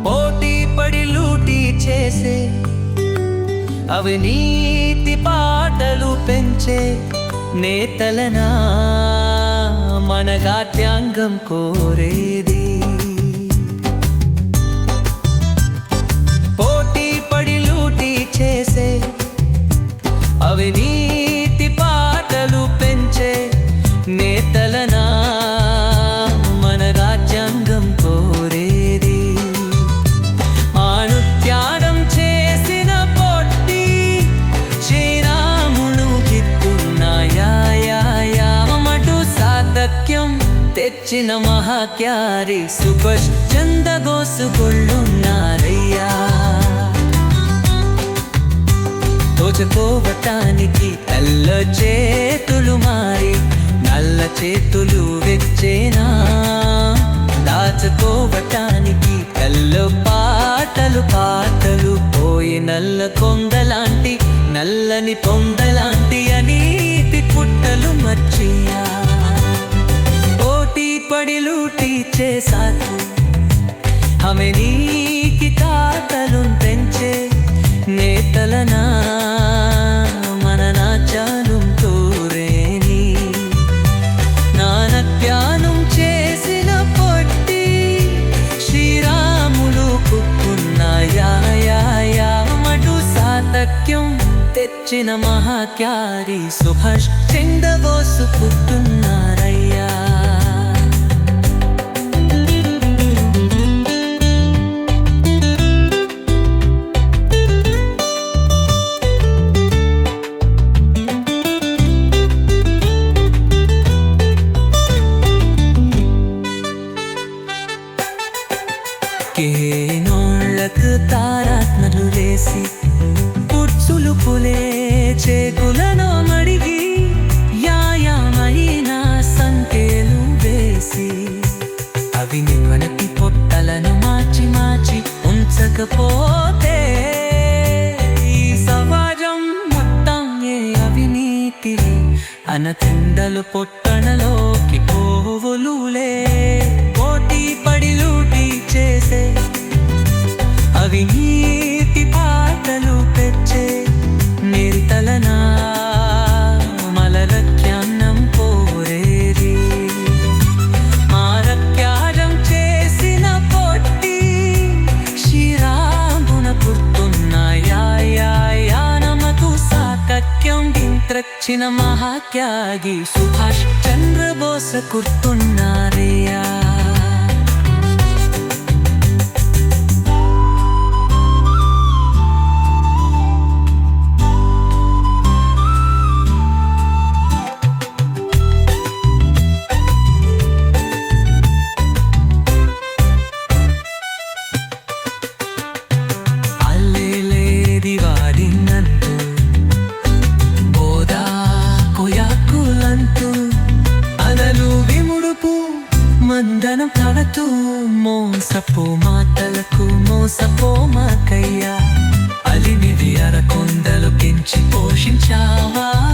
పోటీ పడి లూటీ చేసే అవినీతి పాటలు పెంచే నేతలనా మన రాజ్యాంగం కోరేది. పోటీ పడి లూటీ చేసే అవినీతి పాటలు పెంచే నేతలనా మన రాజ్యాంగం కోరేది. త్యాగం చేసిన పొట్టి శ్రీరాములు కిత్తున్నాయామటు సాతక్యం తెచ్చిన మహాత్యారి సుభాష్ చంద్రబోస్ గొళ్ళున్నారయ్యా. దోచుకోవటానికి తెల్ల చేతులు మారి నల్ల చేతులు వెచ్చేనా, దాచుకోవటానికి తెల్ల పాటలు పోయి నల్ల కొండలాంటి నల్లని పొందలాంటి అనీతి పుట్టలు మర్చియా. పోటీ పడి లూటీ చేసాకు అవినీతి తాతలు పెంచే నేతలనా మన నాచాలు తోరేని. నానత్యానం చేసిన పొట్టి శ్రీరాములు కుక్కున్నాయామటు సాతక్యం తెచ్చిన మహాత్యారి సుభాష్ చంద్రబోస్ పుట్టున్నారయ్యా. కేనోళ్ళకు తారాత్మలు వేసి పుచ్చులు పులే చేకులను మడిగి యాయమైన సంఖ్యలు వేసి అవి నివనకి పొట్టలను మార్చి ఉంచకపోతే ఈ సమాజం మొత్తం ఏ అవినీతి అనతిండలు పొట్టణలోకి పోవులులే. పోటీ పడి లూటీ చేసే అవినీతి పాటలు పెంచే నేతలనా మలరత్యాన్నం కోరేది. మారత్యాగం చేసిన పొట్టి శ్రీరామున గుర్తున్నాయానమకు సాతక్యం దింత్రచ్చిన మహాత్యాగి సుభాష్ చంద్రబోస్ గుర్తున్నారయ్యా. మందనం తడతూ మోసపో మాటలకు మోసపోమాకయ్యా. అలిమిది అరకొండలు పెంచి పోషించావా.